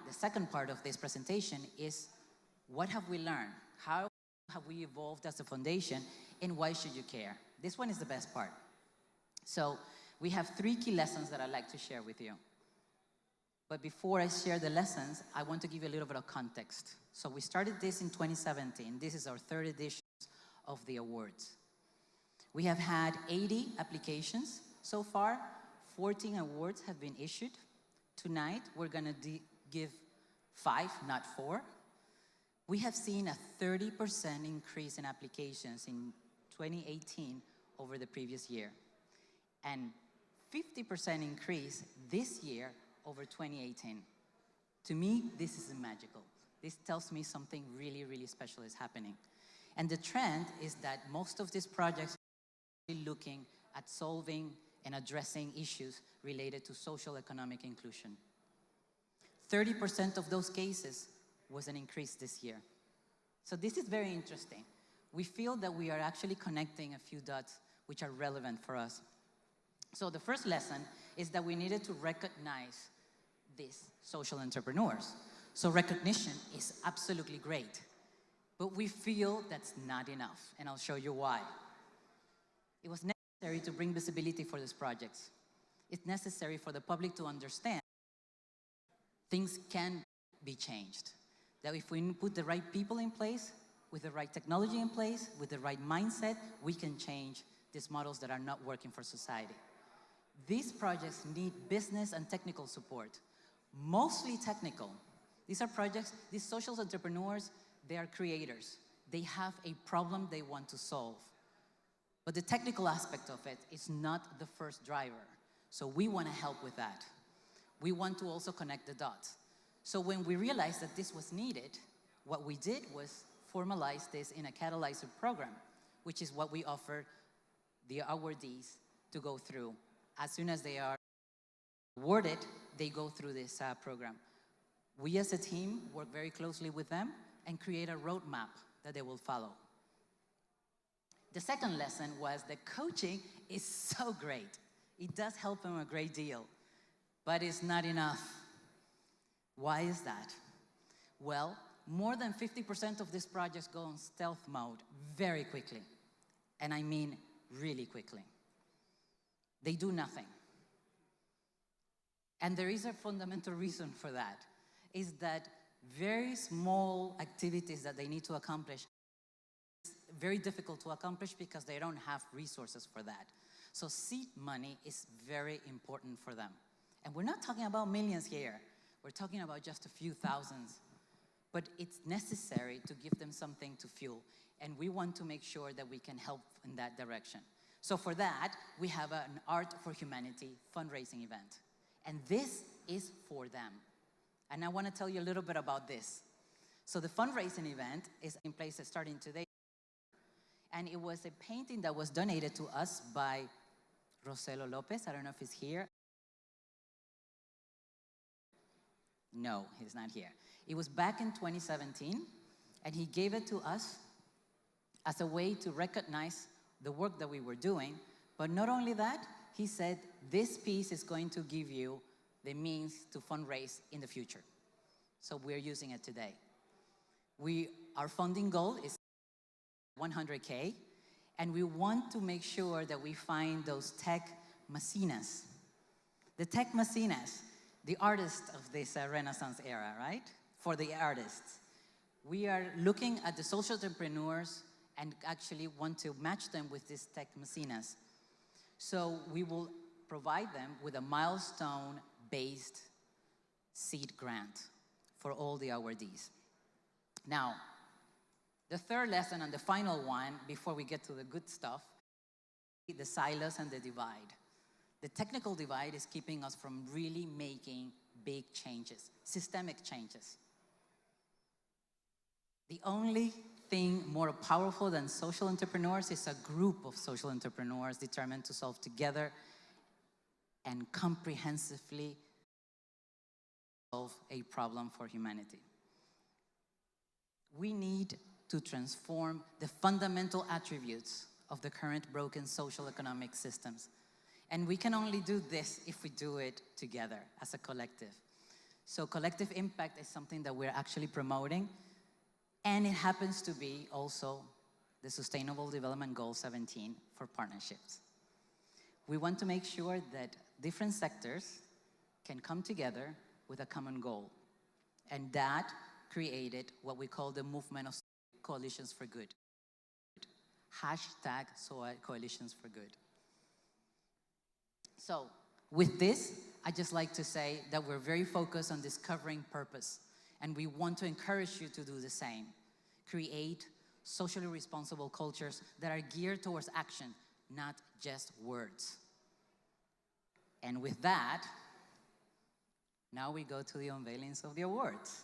the second part of this presentation is, what have we learned? How have we evolved as a foundation, and why should you care? This one is the best part. So we have 3 key lessons that I'd like to share with you. But before I share the lessons, I want to give you a little bit of context. So we started this in 2017. This is our 3rd edition of the awards. We have had 80 applications so far. 14 awards have been issued. Tonight, we're going to give 5, not 4. We have seen a 30% increase in applications in 2018 over the previous year, and 50% increase this year over 2018. To me, this is magical. This tells me something really, really special is happening. And the trend is that most of these projects are looking at solving and addressing issues related to social economic inclusion. 30% of those cases was an increase this year. So this is very interesting. We feel that we are actually connecting a few dots which are relevant for us. So the first lesson is that we needed to recognize these social entrepreneurs. So recognition is absolutely great, but we feel that's not enough, and I'll show you why. It was necessary to bring visibility for these projects. It's necessary for the public to understand things can be changed. That if we put the right people in place, with the right technology in place, with the right mindset, we can change these models that are not working for society. These projects need business and technical support, mostly technical. These are projects, these social entrepreneurs, they are creators. They have a problem they want to solve. But the technical aspect of it is not the first driver. So we want to help with that. We want to also connect the dots. So when we realized that this was needed, what we did was formalize this in a catalyzer program, which is what we offer the awardees to go through. As soon as they are awarded, they go through this program. We as a team work very closely with them and create a roadmap that they will follow. The second lesson was that coaching is so great. It does help them a great deal, but it's not enough. Why is that? Well, more than 50% of these projects go on stealth mode very quickly. And I mean really quickly. They do nothing. And there is a fundamental reason for that, is that very small activities that they need to accomplish, it's very difficult to accomplish because they don't have resources for that. So seed money is very important for them. And we're not talking about millions here. We're talking about just a few thousands. But it's necessary to give them something to fuel. And we want to make sure that we can help in that direction. So for that, we have an Art for Humanity fundraising event. And this is for them. And I want to tell you a little bit about this. So the fundraising event is in place starting today. And it was a painting that was donated to us by Roselo Lopez. I don't know if he's here. No, he's not here. It was back in 2017, and he gave it to us as a way to recognize the work that we were doing. But not only that, he said, this piece is going to give you the means to fundraise in the future. So we're using it today. Our funding goal is 100K, and we want to make sure that we find those tech mecenas. The tech mecenas, the artists of this Renaissance era, right? For the artists. We are looking at the social entrepreneurs and actually want to match them with these tech mecenas. So we will provide them with a milestone-based seed grant for all the awardees. Now, the third lesson and the final one, before we get to the good stuff, the silos and the divide. The technical divide is keeping us from really making big changes, systemic changes. The only thing more powerful than social entrepreneurs is a group of social entrepreneurs determined to solve together and comprehensively solve a problem for humanity. We need to transform the fundamental attributes of the current broken social economic systems. And we can only do this if we do it together as a collective. So collective impact is something that we're actually promoting, and it happens to be also the Sustainable Development Goal 17 for partnerships. We want to make sure that different sectors can come together with a common goal, and that created what we call the movement of coalitions for good. Hashtag coalitions for good. So with this, I just like to say that we're very focused on discovering purpose, and we want to encourage you to do the same. Create socially responsible cultures that are geared towards action, not just words. And with that, now we go to the unveilings of the awards.